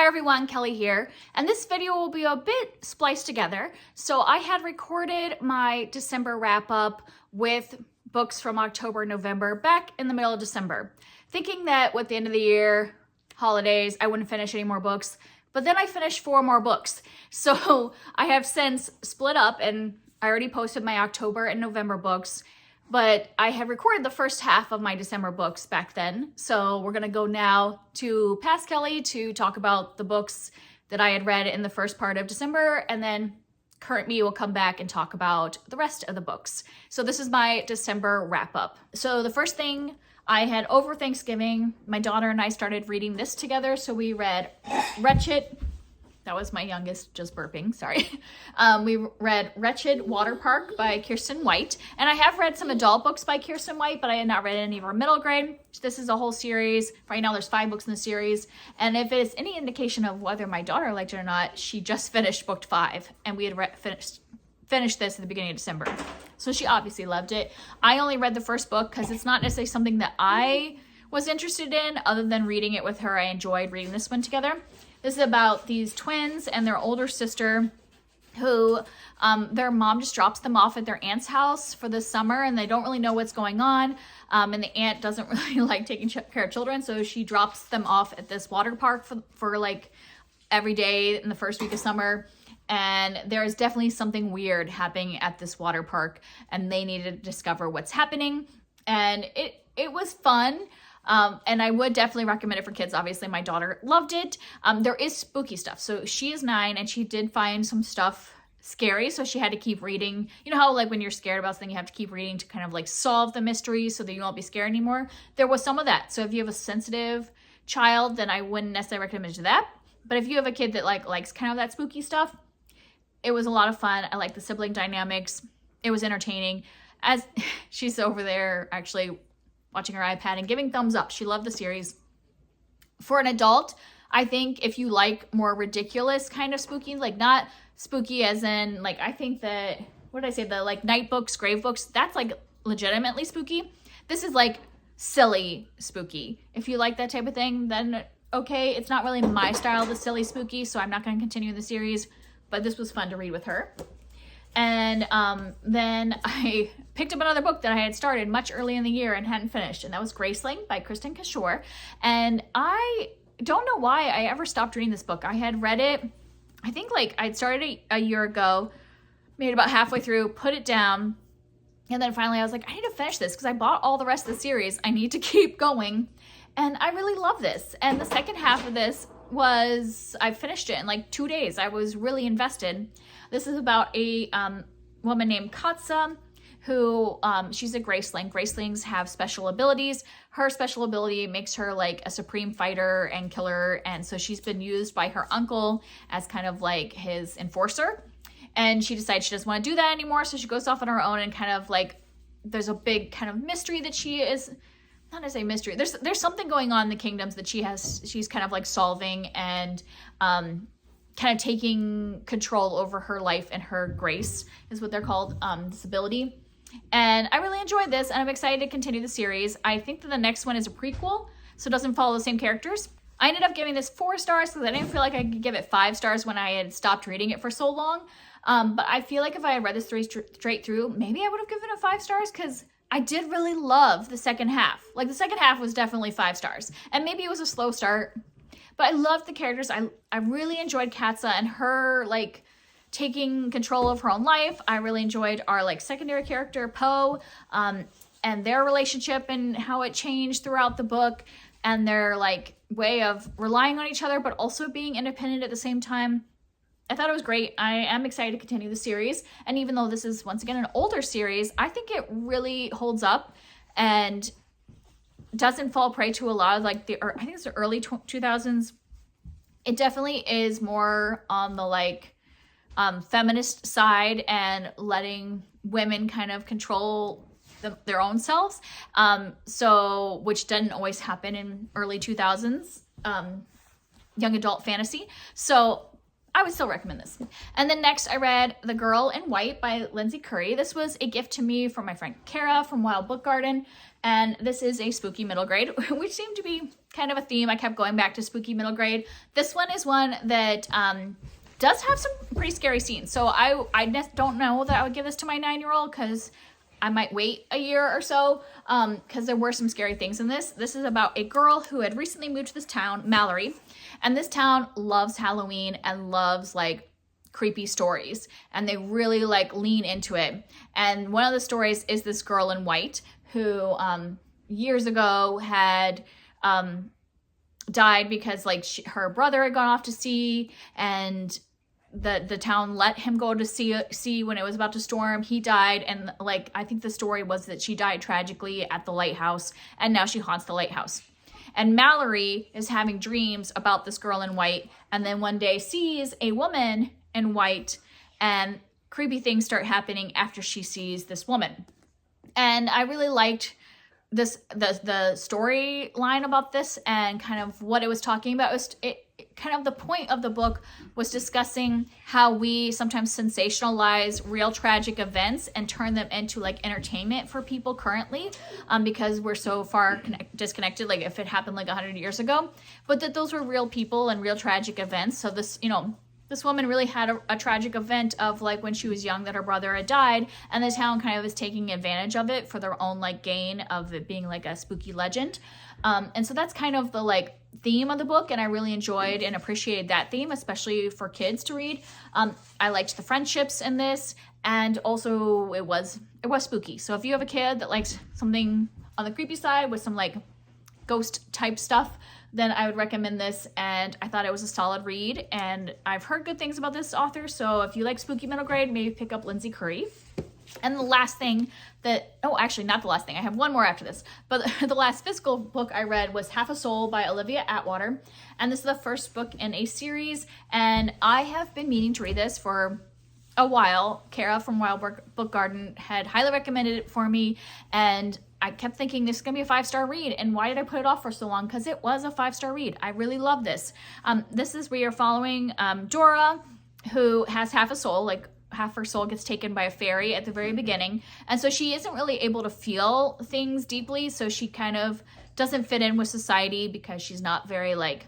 everyone, Kelly here, and this video will be a bit spliced together. So I had recorded my December wrap up with books from October, November, back in the middle of December, thinking that with the end of the year, holidays, I wouldn't finish any more books, but then I finished 4 more books. So I have since split up and I already posted my October and November books, but I had recorded the first half of my December books back then. So we're gonna go now to Past Kelly to talk about the books that I had read in the first part of December, and then current me will come back and talk about the rest of the books. So this is my December wrap up. So the first thing I had over Thanksgiving, my daughter and I started reading this together. So we read Wretched. That was my youngest just burping, sorry. We read Wretched Water Park by Kiersten White. And I have read some adult books by Kiersten White, but I had not read any of her middle grade. This is a whole series. Right now there's 5 books in the series. And if it's any indication of whether my daughter liked it or not, she just finished book 5. And we had finished this at the beginning of December. So she obviously loved it. I only read the first book because it's not necessarily something that I was interested in. Other than reading it with her, I enjoyed reading this one together. This is about these twins and their older sister who their mom just drops them off at their aunt's house for the summer, and they don't really know what's going on. And the aunt doesn't really like taking care of children, so she drops them off at this water park for like every day in the first week of summer. And there is definitely something weird happening at this water park, and they need to discover what's happening. And it was fun. And I would definitely recommend it for kids. Obviously, my daughter loved it. There is spooky stuff. So she is 9 and she did find some stuff scary. So she had to keep reading. You know how like when you're scared about something, you have to keep reading to kind of like solve the mystery so that you won't be scared anymore. There was some of that. So if you have a sensitive child, then I wouldn't necessarily recommend that. But if you have a kid that likes kind of that spooky stuff, it was a lot of fun. I like the sibling dynamics. It was entertaining. As she's over there actually watching her iPad and giving thumbs up. She loved the series. For an adult, I think if you like more ridiculous kind of spooky, like not spooky as in like, I think that, what did I say? The like night books, grave books, that's like legitimately spooky. This is like silly spooky. If you like that type of thing, then okay. It's not really my style, the silly spooky, so I'm not going to continue the series, but this was fun to read with her. And then I picked up another book that I had started much early in the year and hadn't finished, and that was Graceling by Kristin Cashore. And I don't know why I ever stopped reading this book. I had read it, I think like I'd started a year ago, made it about halfway through, put it down, and then finally I was like, I need to finish this because I bought all the rest of the series. I need to keep going, and I really love this. And the second half of this I finished it in like 2 days. I was really invested. This is about a woman named Katsa who, she's a Graceling. Gracelings have special abilities. Her special ability makes her like a supreme fighter and killer. And so she's been used by her uncle as kind of like his enforcer. And she decides she doesn't want to do that anymore. So she goes off on her own and kind of like, there's a big kind of mystery that she is, not to say mystery, there's something going on in the kingdoms that she's kind of like solving and kind of taking control over her life, and her grace is what they're called, this ability. And I really enjoyed this, and I'm excited to continue the series. I think that the next one is a prequel, so it doesn't follow the same characters. I ended up giving this 4 stars because I didn't feel like I could give it 5 stars when I had stopped reading it for so long. But I feel like if I had read this straight through, maybe I would have given it 5 stars because I did really love the second half. Like the second half was definitely 5 stars, and maybe it was a slow start, but I loved the characters. I really enjoyed Katsa and her like taking control of her own life. I really enjoyed our like secondary character, Poe, and their relationship and how it changed throughout the book, and their like way of relying on each other, but also being independent at the same time. I thought it was great. I am excited to continue the series. And even though this is, once again, an older series, I think it really holds up and doesn't fall prey to a lot of like I think it's the early 2000s. It definitely is more on the like feminist side and letting women kind of control their own selves. So, which didn't always happen in early 2000s young adult fantasy. So I would still recommend this. And then next I read The Girl in White by Lindsay Curry. This was a gift to me from my friend Kara from Wild Book Garden. And this is a spooky middle grade, which seemed to be kind of a theme. I kept going back to spooky middle grade. This one is one that does have some pretty scary scenes. So I don't know that I would give this to my 9-year-old because I might wait a year or so because there were some scary things in this. This is about a girl who had recently moved to this town, Mallory, and this town loves Halloween and loves like creepy stories, and they really like lean into it. And one of the stories is this girl in white who years ago had died because like her brother had gone off to sea, and the town let him go to sea when it was about to storm. He died, and like I think the story was that she died tragically at the lighthouse, and now she haunts the lighthouse. And Mallory is having dreams about this girl in white, and then one day sees a woman in white, and creepy things start happening after she sees this woman. And I really liked this the storyline about this and kind of what it was talking about. Kind of the point of the book was discussing how we sometimes sensationalize real tragic events and turn them into like entertainment for people currently, because we're so far disconnected, like if it happened like 100 years ago, but that those were real people and real tragic events. So this, you know, this woman really had a tragic event of like when she was young that her brother had died, and the town kind of is taking advantage of it for their own like gain of it being like a spooky legend. And so that's kind of the like theme of the book, and I really enjoyed and appreciated that theme, especially for kids to read. I liked the friendships in this, and also it was spooky. So if you have a kid that likes something on the creepy side with some like ghost type stuff, then I would recommend this. And I thought it was a solid read, and I've heard good things about this author. So if you like spooky middle grade, maybe pick up Lindsay Curry. And the last thing actually not the last thing, I have one more after this, but the last physical book I read was Half a Soul by Olivia Atwater. And this is the first book in a series, and I have been meaning to read this for a while. Kara from Wild Book Garden had highly recommended it for me, and I kept thinking this is going to be a 5-star read. And why did I put it off for so long? Because it was a 5-star read. I really love this. This is where you're following Dora, who has half a soul, like half her soul gets taken by a fairy at the very beginning. And so she isn't really able to feel things deeply. So she kind of doesn't fit in with society because she's not very like,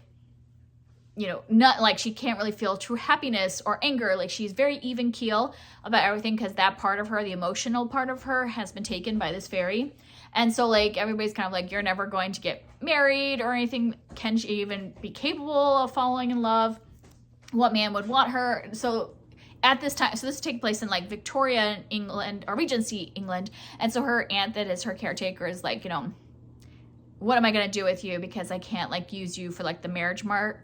you know, not like she can't really feel true happiness or anger. Like she's very even keel about everything because that part of her, the emotional part of her, has been taken by this fairy. And so like everybody's kind of like, you're never going to get married or anything. Can she even be capable of falling in love? What man would want her? So at this time, so this is taking place in like Victoria, England, or Regency, England. And so her aunt that is her caretaker is like, you know, what am I going to do with you? Because I can't like use you for like the marriage market.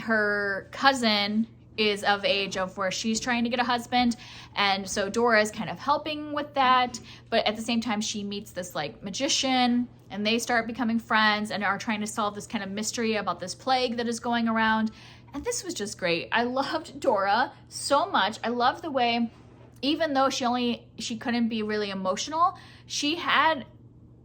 Her cousin is of age of where she's trying to get a husband. And so Dora is kind of helping with that. But at the same time, she meets this like magician, and they start becoming friends and are trying to solve this kind of mystery about this plague that is going around. And this was just great. I loved Dora so much. I loved the way, even though she couldn't be really emotional, she had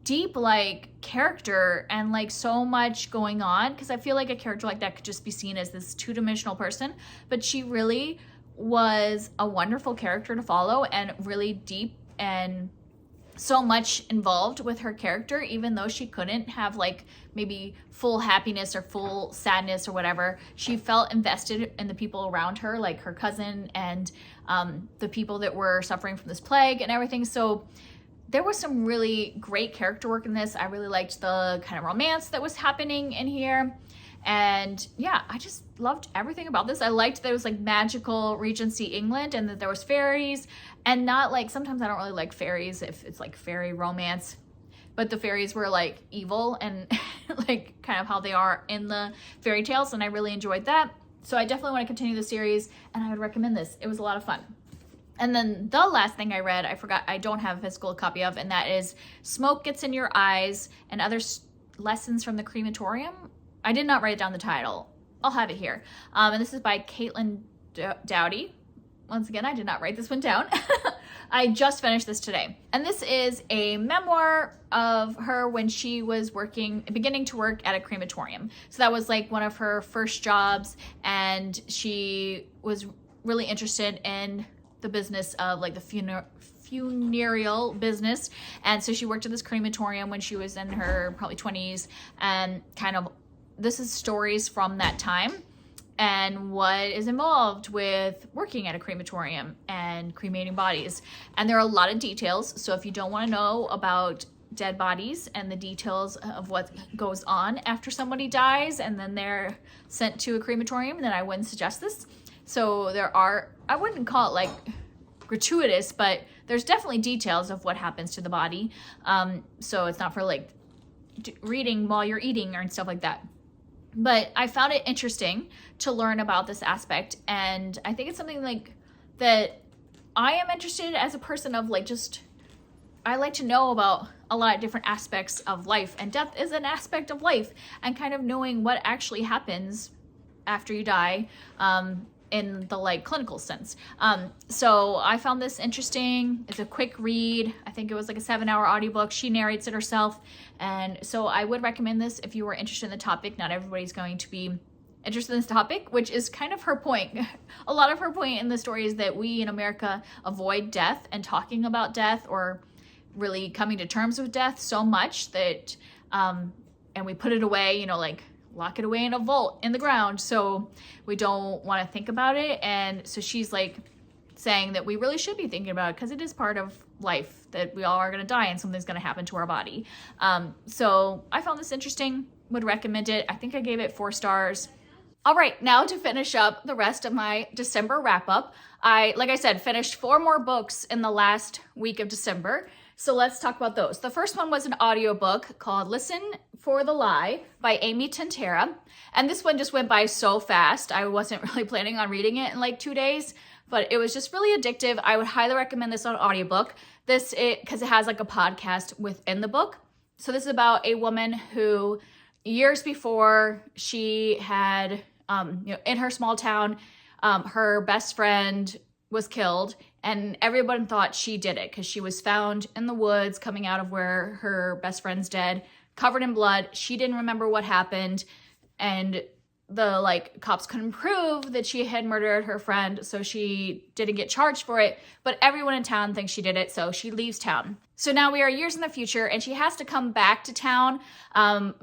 deep like character and like so much going on, because I feel like a character like that could just be seen as this two-dimensional person, but she really was a wonderful character to follow and really deep and so much involved with her character, even though she couldn't have like maybe full happiness or full sadness or whatever. She felt invested in the people around her, like her cousin and the people that were suffering from this plague and everything. So there was some really great character work in this. I really liked the kind of romance that was happening in here. And yeah, I just loved everything about this. I liked that it was like magical Regency England, and that there was fairies, and not like, sometimes I don't really like fairies if it's like fairy romance, but the fairies were like evil and like kind of how they are in the fairy tales. And I really enjoyed that. So I definitely want to continue the series, and I would recommend this. It was a lot of fun. And then the last thing I read, I don't have a physical copy of, and that is Smoke Gets in Your Eyes and Other Lessons from the Crematorium. I did not write down the title. I'll have it here. And this is by Caitlin Doughty. Once again, I did not write this one down. I just finished this today. And this is a memoir of her when she was beginning to work at a crematorium. So that was like one of her first jobs, and she was really interested in the business of like the funereal business. And so she worked at this crematorium when she was in her probably 20s, and kind of this is stories from that time and what is involved with working at a crematorium and cremating bodies. And there are a lot of details. So if you don't want to know about dead bodies and the details of what goes on after somebody dies and then they're sent to a crematorium, then I wouldn't suggest this. So there are, I wouldn't call it like gratuitous, but there's definitely details of what happens to the body. So it's not for like reading while you're eating or stuff like that. But I found it interesting to learn about this aspect, and I think it's something like that I am interested as a person of like just, I like to know about a lot of different aspects of life, and death is an aspect of life, and kind of knowing what actually happens after you die, in the like clinical sense. So I found this interesting. It's a quick read. I think it was like a 7-hour audiobook. She narrates it herself. And so I would recommend this if you were interested in the topic. Not everybody's going to be interested in this topic, which is kind of her point. A lot of her point in the story is that we in America avoid death and talking about death or really coming to terms with death so much that, and we put it away, you know, like lock it away in a vault in the ground, so we don't want to think about it. And so she's like saying that we really should be thinking about it because it is part of life, that we all are going to die and something's going to happen to our body. So I found this interesting, would recommend it. I think I gave it 4 stars. All right, now to finish up the rest of my December wrap up, like I said, finished 4 more books in the last week of December. So let's talk about those. The first one was an audiobook called Listen for the Lie by Amy Tintera. And this one just went by so fast. I wasn't really planning on reading it in like 2 days, but it was just really addictive. I would highly recommend this on audiobook. Because it has like a podcast within the book. So this is about a woman who years before she had, in her small town, her best friend was killed, and everyone thought she did it because she was found in the woods coming out of where her best friend's dead, covered in blood. She didn't remember what happened, and the like cops couldn't prove that she had murdered her friend, so she didn't get charged for it, but everyone in town thinks she did it, so she leaves town. So now we are years in the future, and she has to come back to town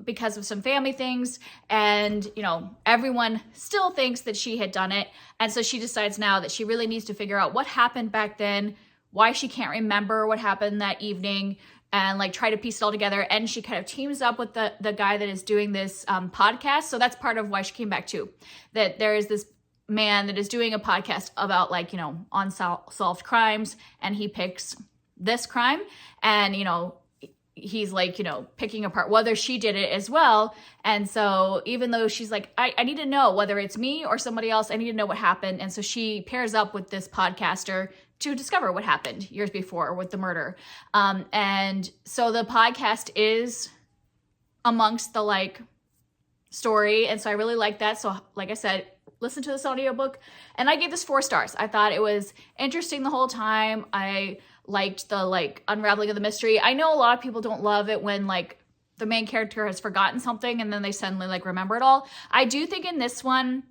because of some family things, and you know, everyone still thinks that she had done it, and so she decides now that she really needs to figure out what happened back then, why she can't remember what happened that evening, and like try to piece it all together. And she kind of teams up with the guy that is doing this podcast. So that's part of why she came back too, that there is this man that is doing a podcast about like, you know, unsolved crimes, and he picks this crime, and you know, he's like, you know, picking apart whether she did it as well. And so even though she's like, I need to know whether it's me or somebody else, I need to know what happened. And so she pairs up with this podcaster to discover what happened years before with the murder. And so the podcast is amongst the like story. And so I really like that. So like I said, listen to this audiobook, and I gave this 4 stars. I thought it was interesting the whole time. I liked the like unraveling of the mystery. I know a lot of people don't love it when like the main character has forgotten something and then they suddenly like remember it all. I do think in this one,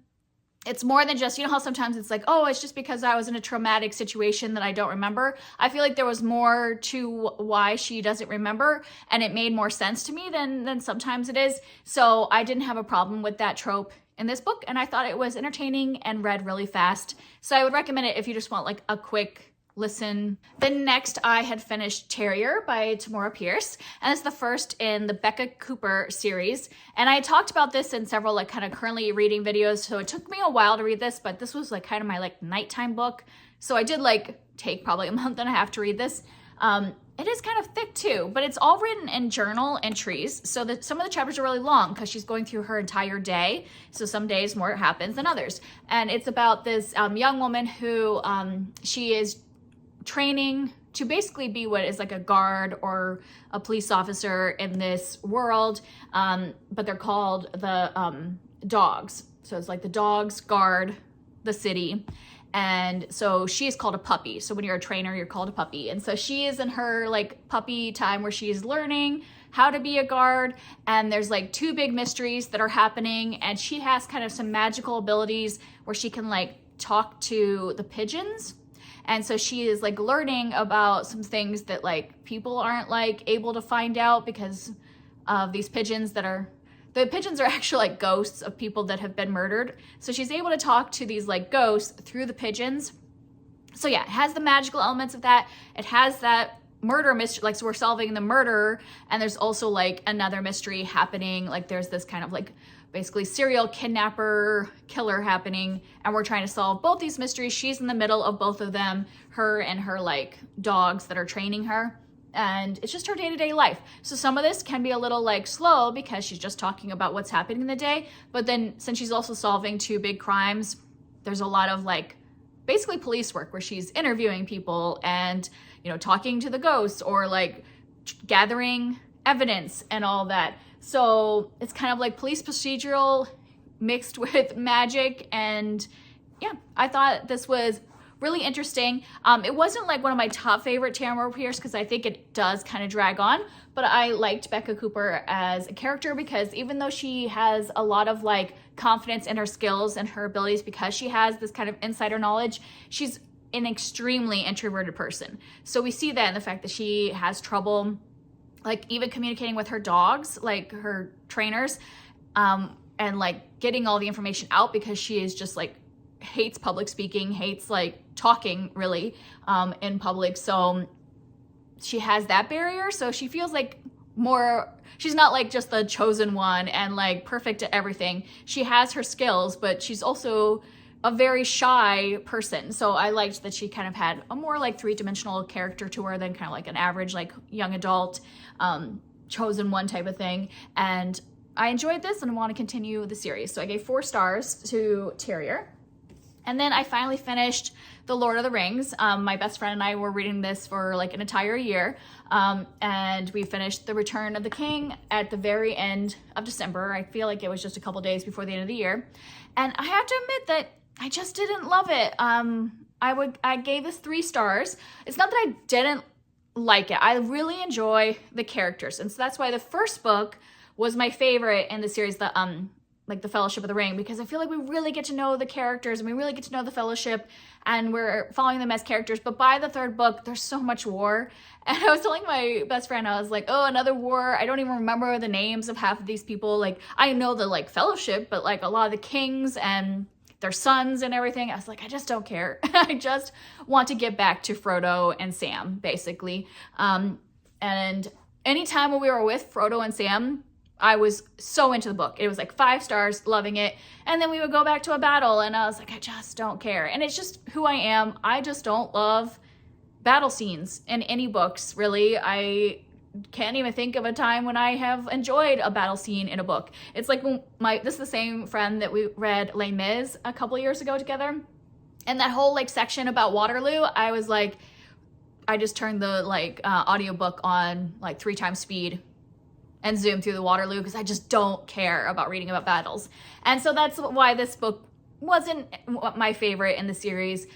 it's more than just, you know how sometimes it's like, oh, it's just because I was in a traumatic situation that I don't remember. I feel like there was more to why she doesn't remember, and it made more sense to me than sometimes it is. So I didn't have a problem with that trope in this book, and I thought it was entertaining and read really fast. So I would recommend it if you just want like a quick listen. Then next I had finished Terrier by Tamora Pierce, and it's the first in the Becca Cooper series. And I had talked about this in several like kind of currently reading videos, so it took me a while to read this, but this was like kind of my like nighttime book. So I did like take probably a month and a half to read this. It is kind of thick too, but it's all written in journal entries, so that some of the chapters are really long because she's going through her entire day. So some days more happens than others. And it's about this young woman who she is training to basically be what is like a guard or a police officer in this world, but they're called the dogs. So it's like the dogs guard the city, and so she is called a puppy. So when you're a trainer, you're called a puppy. And so she is in her like puppy time where she's learning how to be a guard, and there's like 2 big mysteries that are happening, and she has kind of some magical abilities where she can like talk to the pigeons. And so she is like learning about some things that like people aren't like able to find out because of these pigeons that are, the pigeons are actually like ghosts of people that have been murdered. So she's able to talk to these like ghosts through the pigeons. So yeah, it has the magical elements of that. It has that murder mystery, like, so we're solving the murder, and there's also like another mystery happening. Like there's this kind of like basically serial kidnapper killer happening, and we're trying to solve both these mysteries. She's in the middle of both of them, her and her like dogs that are training her. And it's just her day-to-day life. So some of this can be a little like slow because she's just talking about what's happening in the day. But then since she's also solving two big crimes, there's a lot of like basically police work where she's interviewing people and, you know, talking to the ghosts or like gathering evidence and all that. So it's kind of like police procedural mixed with magic. And yeah, I thought this was really interesting. It wasn't like one of my top favorite Tamara Pierce because I think it does kind of drag on, but I liked Becca Cooper as a character because even though she has a lot of like confidence in her skills and her abilities because she has this kind of insider knowledge, she's an extremely introverted person. So we see that in the fact that she has trouble like even communicating with her dogs, like her trainers, and like getting all the information out because she is just like hates public speaking, hates like talking really in public. So she has that barrier. So she feels like more, she's not like just the chosen one and like perfect at everything. She has her skills, but she's also a very shy person. So I liked that she kind of had a more like three-dimensional character to her than kind of like an average like young adult chosen one type of thing. And I enjoyed this and want to continue the series. So I gave 4 stars to Terrier. And then I finally finished The Lord of the Rings. My best friend and I were reading this for like an entire year. And we finished The Return of the King at the very end of December. I feel like it was just a couple days before the end of the year. And I have to admit that I just didn't love it. I gave this 3 stars. It's not that I didn't like it. I really enjoy the characters. And so that's why the first book was my favorite in the series, like the Fellowship of the Ring, because I feel like we really get to know the characters and we really get to know the Fellowship and we're following them as characters. But by the 3rd book, there's so much war. And I was telling my best friend, I was like, oh, another war. I don't even remember the names of half of these people. Like I know the like Fellowship, but like a lot of the kings and their sons and everything. I was like, I just don't care. I just want to get back to Frodo and Sam, basically. And anytime when we were with Frodo and Sam, I was so into the book. It was like 5 stars, loving it. And then we would go back to a battle and I was like, I just don't care. And it's just who I am. I just don't love battle scenes in any books, really. I can't even think of a time when I have enjoyed a battle scene in a book. It's like when this is the same friend that we read Les Mis a couple years ago together. And that whole like section about Waterloo, I was like, I just turned the like audiobook on like 3 times speed and zoom through the Waterloo because I just don't care about reading about battles. And so that's why this book wasn't my favorite in the series.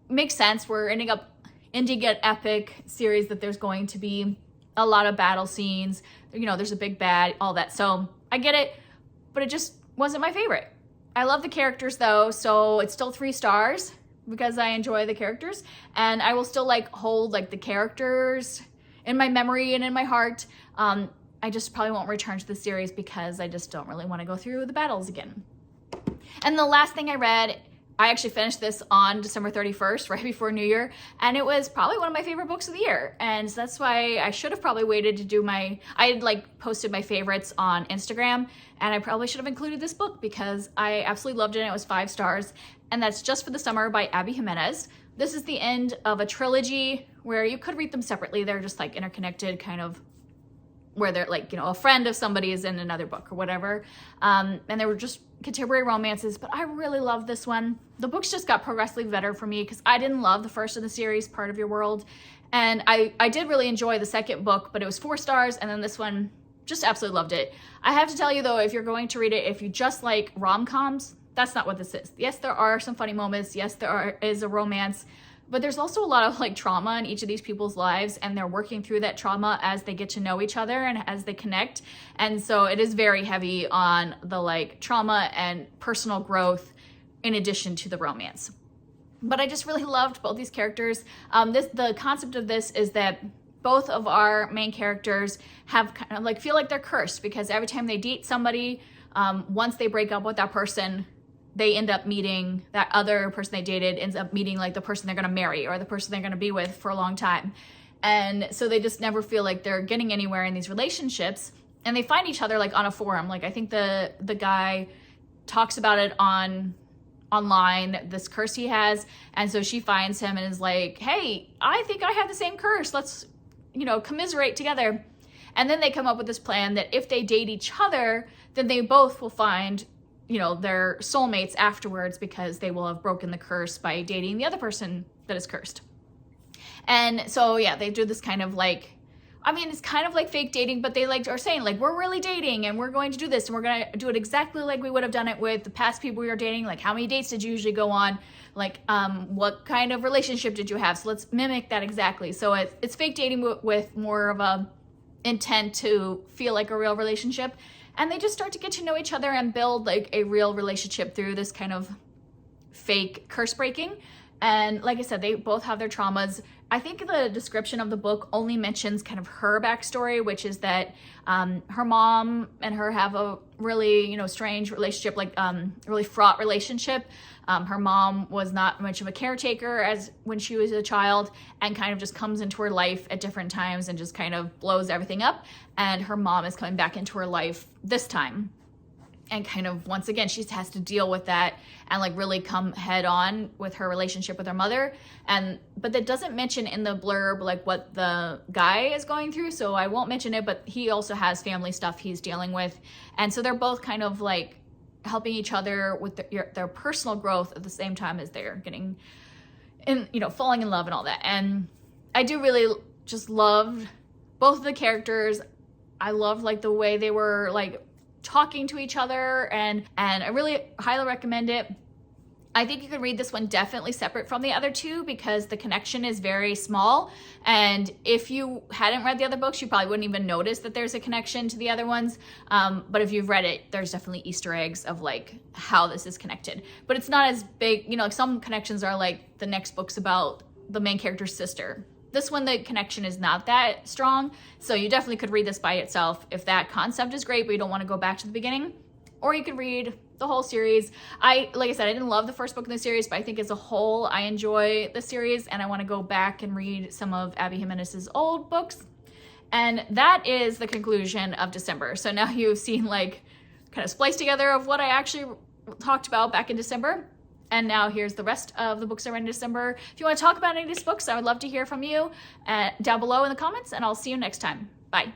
Makes sense. We're ending an epic series that there's going to be a lot of battle scenes. You know, there's a big bad, all that. So I get it, but it just wasn't my favorite. I love the characters though, so it's still 3 stars because I enjoy the characters. And I will still like hold like the characters in my memory and in my heart. I just probably won't return to the series because I just don't really want to go through the battles again. And the last thing I read, I actually finished this on December 31st, right before New Year, and it was probably one of my favorite books of the year. And so that's why I should have probably waited to do I had like posted my favorites on Instagram, and I probably should have included this book because I absolutely loved it and it was 5 stars. And that's Just for the Summer by Abby Jimenez. This is the end of a trilogy where you could read them separately. They're just like interconnected, kind of where they're like, you know, a friend of somebody is in another book or whatever. And they were just contemporary romances, but I really love this one. The books just got progressively better for me because I didn't love the first of the series, Part of Your World. And I did really enjoy the second book, but it was 4 stars. And then this one, just absolutely loved it. I have to tell you though, if you're going to read it, if you just like rom-coms, that's not what this is. Yes, there are some funny moments. Yes, is a romance. But there's also a lot of like trauma in each of these people's lives, and they're working through that trauma as they get to know each other and as they connect. And so it is very heavy on the like trauma and personal growth in addition to the romance. But I just really loved both these characters. The concept of this is that both of our main characters have kind of like feel like they're cursed, because every time they date somebody, once they break up with that person, they end up meeting that other person they dated, ends up meeting like the person they're going to marry or the person they're going to be with for a long time. And so they just never feel like they're getting anywhere in these relationships. And they find each other like on a forum. Like I think the guy talks about it online, this curse he has. And so she finds him and is like, hey, I think I have the same curse. Let's, commiserate together. And then they come up with this plan that if they date each other, then they both will find, their soulmates afterwards, because they will have broken the curse by dating the other person that is cursed. And so, yeah, they do this kind of like, it's kind of like fake dating, but they like are saying like, we're really dating and we're going to do this and we're going to do it exactly like we would have done it with the past people we were dating. Like, how many dates did you usually go on? Like, what kind of relationship did you have? So let's mimic that exactly. So it's fake dating with more of a intent to feel like a real relationship. And they just start to get to know each other and build like a real relationship through this kind of fake curse breaking. And like I said, they both have their traumas. I think the description of the book only mentions kind of her backstory, which is that her mom and her have a really, strange relationship, like really fraught relationship. Her mom was not much of a caretaker as when she was a child, and kind of just comes into her life at different times and just kind of blows everything up. And her mom is coming back into her life this time. And kind of, once again, she has to deal with that and like really come head on with her relationship with her mother. But that doesn't mention in the blurb like what the guy is going through, so I won't mention it, but he also has family stuff he's dealing with. And so they're both kind of like helping each other with their personal growth at the same time as they're getting in, falling in love and all that. And I do really just love both of the characters. I love like the way they were like talking to each other, and I really highly recommend it. I think you could read this one definitely separate from the other two, because the connection is very small, and if you hadn't read the other books, you probably wouldn't even notice that there's a connection to the other ones. But if you've read it, there's definitely Easter eggs of like how this is connected, but it's not as big. Like some connections are like the next book's about the main character's sister. This one, the connection is not that strong, so you definitely could read this by itself if that concept is great, but you don't want to go back to the beginning. Or you could read the whole series. Like I said, I didn't love the first book in the series, but I think as a whole, I enjoy the series, and I want to go back and read some of Abby Jimenez's old books. And that is the conclusion of December. So now you've seen like kind of spliced together of what I actually talked about back in December. And now here's the rest of the books I read in December. If you want to talk about any of these books, I would love to hear from you down below in the comments, and I'll see you next time. Bye.